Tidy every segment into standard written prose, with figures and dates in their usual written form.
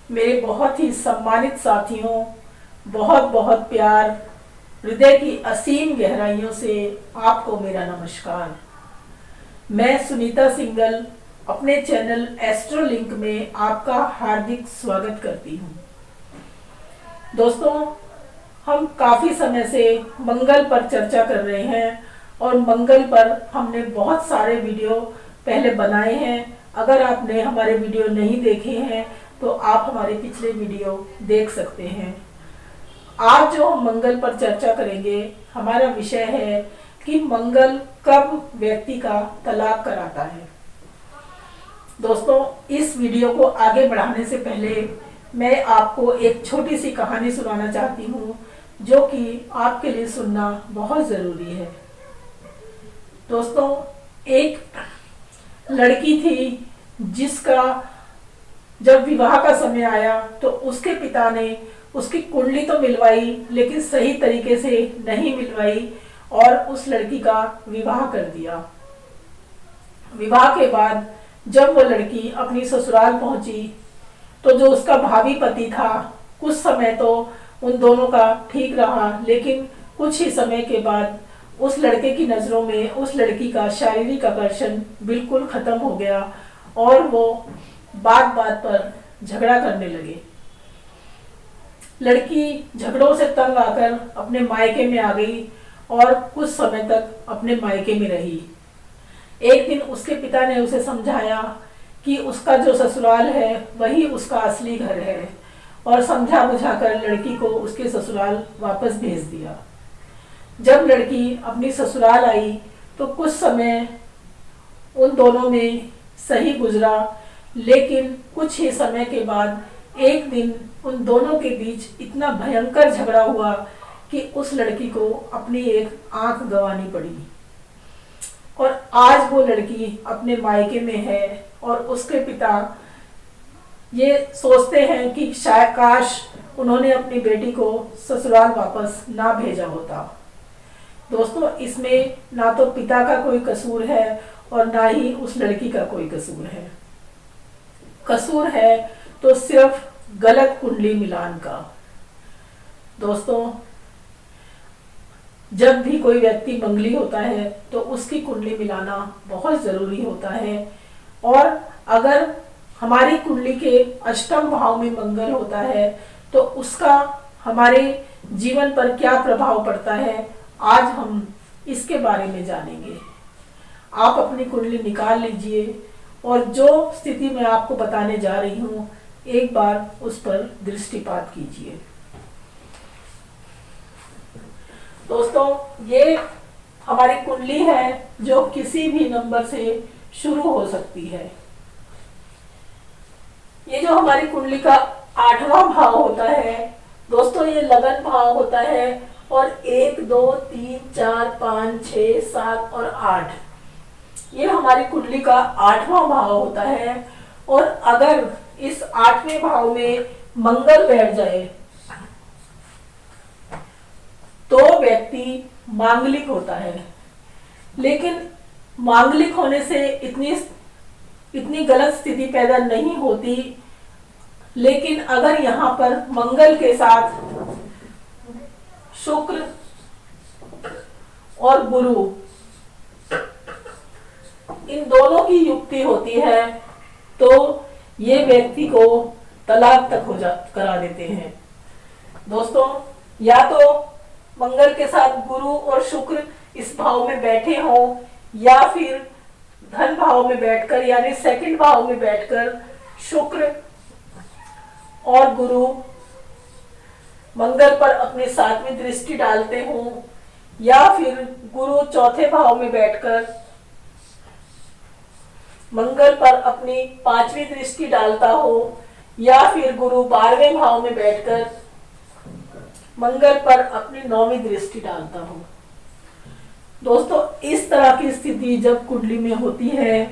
मेरे बहुत ही सम्मानित साथियों, बहुत बहुत प्यार, हृदय की असीम गहराइयों से आपको मेरा नमस्कार। मैं सुनीता सिंगल अपने चैनल एस्ट्रोलिंक में आपका हार्दिक स्वागत करती हूँ। दोस्तों, हम काफ़ी समय से मंगल पर चर्चा कर रहे हैं और मंगल पर हमने बहुत सारे वीडियो पहले बनाए हैं। अगर आपने हमारे वीडियो नहीं देखे हैं तो आप हमारे पिछले वीडियो देख सकते हैं। आज जो हम मंगल पर चर्चा करेंगे, हमारा विषय है कि मंगल कब व्यक्ति का तलाक कराता है। दोस्तों, इस वीडियो को आगे बढ़ाने से पहले मैं आपको एक छोटी सी कहानी सुनाना चाहती हूँ जो कि आपके लिए सुनना बहुत ज़रूरी है। दोस्तों, एक लड़की थी जिसका जब विवाह का समय आया तो उसके पिता ने उसकी कुंडली तो मिलवाई, लेकिन सही तरीके से नहीं मिलवाई और उस लड़की का विवाह कर दिया। विवाह के बाद जब वो लड़की अपनी ससुराल पहुंची तो जो उसका भावी पति था, कुछ समय तो उन दोनों का ठीक रहा, लेकिन कुछ ही समय के बाद उस लड़के की नज़रों में उस लड़की का शारीरिक आकर्षण बिल्कुल खत्म हो गया और वो बात बात पर झगड़ा करने लगे। लड़की झगड़ों से तंग आकर अपने मायके में आ गई और कुछ समय तक अपने मायके में रही। एक दिन उसके पिता ने उसे समझाया कि उसका जो ससुराल है वही उसका असली घर है और समझा बुझाकर लड़की को उसके ससुराल वापस भेज दिया। जब लड़की अपनी ससुराल आई तो कुछ समय उन दोनों में सही गुजरा, लेकिन कुछ ही समय के बाद एक दिन उन दोनों के बीच इतना भयंकर झगड़ा हुआ कि उस लड़की को अपनी एक आंख गंवानी पड़ी और आज वो लड़की अपने मायके में है और उसके पिता ये सोचते हैं कि शायद काश उन्होंने अपनी बेटी को ससुराल वापस ना भेजा होता। दोस्तों, इसमें ना तो पिता का कोई कसूर है और ना ही उस लड़की का कोई कसूर है। कसूर है तो सिर्फ गलत कुंडली मिलान का। दोस्तों, जब भी कोई व्यक्ति मंगली होता है तो उसकी कुंडली मिलाना बहुत ज़रूरी होता है और अगर हमारी कुंडली के अष्टम भाव में मंगल होता है तो उसका हमारे जीवन पर क्या प्रभाव पड़ता है, आज हम इसके बारे में जानेंगे। आप अपनी कुंडली निकाल लीजिए और जो स्थिति मैं आपको बताने जा रही हूँ एक बार उस पर दृष्टिपात कीजिए। दोस्तों, ये हमारी कुंडली है जो किसी भी नंबर से शुरू हो सकती है। ये जो हमारी कुंडली का 8वां भाव होता है दोस्तों, ये लगन भाव होता है और 1 2 3 4 5 6 7 और 8 ये हमारी कुंडली का 8वां भाव होता है। और अगर इस 8वें भाव में मंगल बैठ जाए तो व्यक्ति मांगलिक होता है, लेकिन मांगलिक होने से इतनी गलत स्थिति पैदा नहीं होती। लेकिन अगर यहाँ पर मंगल के साथ शुक्र और गुरु इन दोनों की युक्ति होती है तो ये व्यक्ति को तलाक तक करा देते हैं। दोस्तों, या तो मंगल के साथ गुरु और शुक्र इस भाव में बैठे हों या फिर धन भाव में बैठकर यानी सेकंड भाव में बैठकर शुक्र और गुरु मंगल पर अपनी 7वीं दृष्टि डालते हों या फिर गुरु चौथे भाव में बैठकर मंगल पर अपनी 5वीं दृष्टि डालता हो या फिर गुरु 12वें भाव में बैठकर मंगल पर अपनी 9वीं दृष्टि डालता हो। दोस्तों, इस तरह की स्थिति जब कुंडली में होती है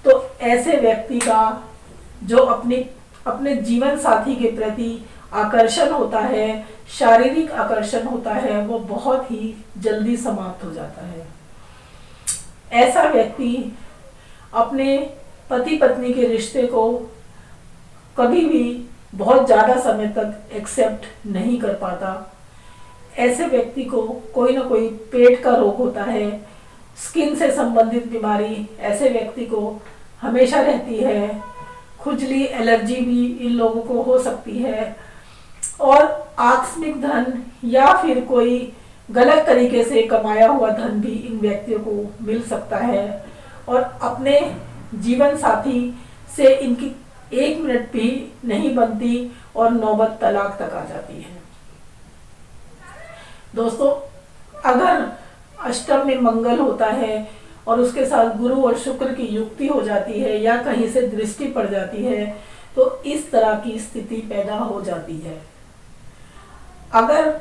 तो ऐसे व्यक्ति का जो अपने जीवन साथी के प्रति आकर्षण होता है, शारीरिक आकर्षण होता है, वो बहुत ही जल्दी समाप्त हो जाता है। ऐसा व्यक्ति अपने पति पत्नी के रिश्ते को कभी भी बहुत ज़्यादा समय तक एक्सेप्ट नहीं कर पाता। ऐसे व्यक्ति को कोई ना कोई पेट का रोग होता है, स्किन से संबंधित बीमारी ऐसे व्यक्ति को हमेशा रहती है, खुजली एलर्जी भी इन लोगों को हो सकती है, और आकस्मिक धन या फिर कोई गलत तरीके से कमाया हुआ धन भी इन व्यक्तियों को मिल सकता है, और अपने जीवन साथी से इनकी 1 मिनट भी नहीं बनती और नौबत तलाक तक आ जाती है। दोस्तों, अगर अष्टम में मंगल होता है और उसके साथ गुरु और शुक्र की युक्ति हो जाती है या कहीं से दृष्टि पड़ जाती है तो इस तरह की स्थिति पैदा हो जाती है। अगर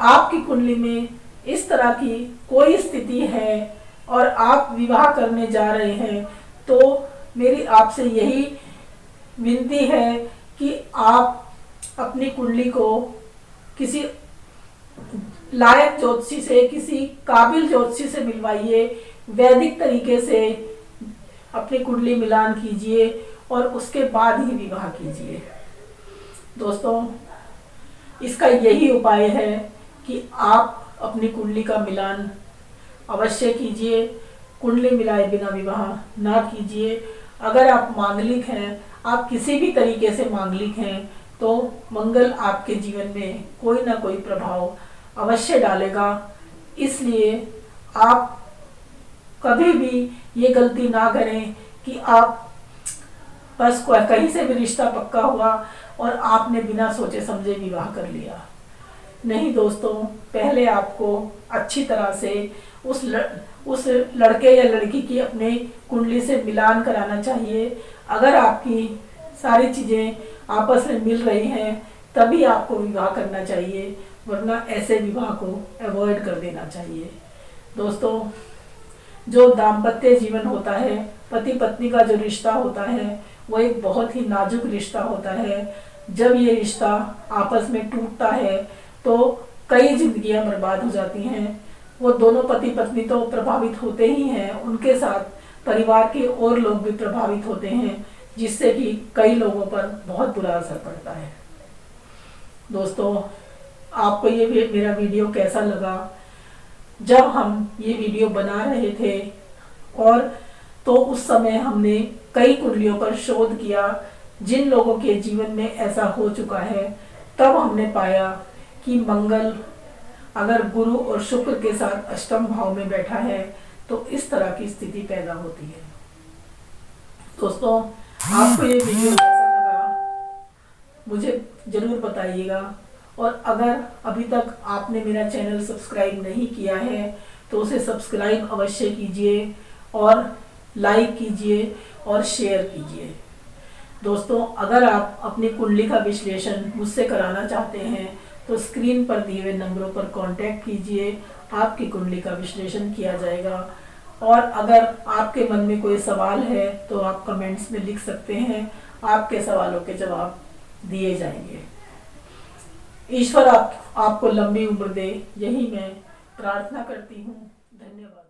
आपकी कुंडली में इस तरह की कोई स्थिति है और आप विवाह करने जा रहे हैं तो मेरी आपसे यही विनती है कि आप अपनी कुंडली को किसी लायक ज्योतिषी से, किसी काबिल ज्योतिषी से मिलवाइए, वैदिक तरीके से अपनी कुंडली मिलान कीजिए और उसके बाद ही विवाह कीजिए। दोस्तों, इसका यही उपाय है कि आप अपनी कुंडली का मिलान अवश्य कीजिए। कुंडली मिलाए बिना विवाह ना कीजिए। अगर आप मांगलिक हैं, आप किसी भी तरीके से मांगलिक हैं, तो मंगल आपके जीवन में कोई ना कोई प्रभाव अवश्य डालेगा। इसलिए आप कभी भी ये गलती ना करें कि आप बस कहीं से भी रिश्ता पक्का हुआ और आपने बिना सोचे समझे विवाह कर लिया। नहीं दोस्तों, पहले आपको अच्छी तरह से उस लड़के या लड़की की अपने कुंडली से मिलान कराना चाहिए। अगर आपकी सारी चीज़ें आपस में मिल रही हैं तभी आपको विवाह करना चाहिए, वरना ऐसे विवाह को अवॉइड कर देना चाहिए। दोस्तों, जो दाम्पत्य जीवन होता है, पति पत्नी का जो रिश्ता होता है, वो एक बहुत ही नाजुक रिश्ता होता है। जब ये रिश्ता आपस में टूटता है तो कई जिंदगियां बर्बाद हो जाती हैं। वो दोनों पति पत्नी तो प्रभावित होते ही हैं, उनके साथ परिवार के और लोग भी प्रभावित होते हैं, जिससे कि कई लोगों पर बहुत बुरा असर पड़ता है। दोस्तों, आपको ये मेरा वीडियो कैसा लगा? जब हम ये वीडियो बना रहे थे और तो उस समय हमने कई कुंडलियों पर शोध किया जिन लोगों के जीवन में ऐसा हो चुका है। तब हमने पाया कि मंगल अगर गुरु और शुक्र के साथ अष्टम भाव में बैठा है तो इस तरह की स्थिति पैदा होती है। दोस्तों, आपको ये वीडियो कैसा लगा मुझे जरूर बताइएगा, और अगर अभी तक आपने मेरा चैनल सब्सक्राइब नहीं किया है तो उसे सब्सक्राइब अवश्य कीजिए और लाइक कीजिए और शेयर कीजिए। दोस्तों, अगर आप अपनी कुंडली का विश्लेषण मुझसे कराना चाहते हैं तो स्क्रीन पर दिए हुए नंबरों पर कांटेक्ट कीजिए, आपकी कुंडली का विश्लेषण किया जाएगा। और अगर आपके मन में कोई सवाल है तो आप कमेंट्स में लिख सकते हैं, आपके सवालों के जवाब दिए जाएंगे। ईश्वर आपको लंबी उम्र दे, यही मैं प्रार्थना करती हूँ। धन्यवाद।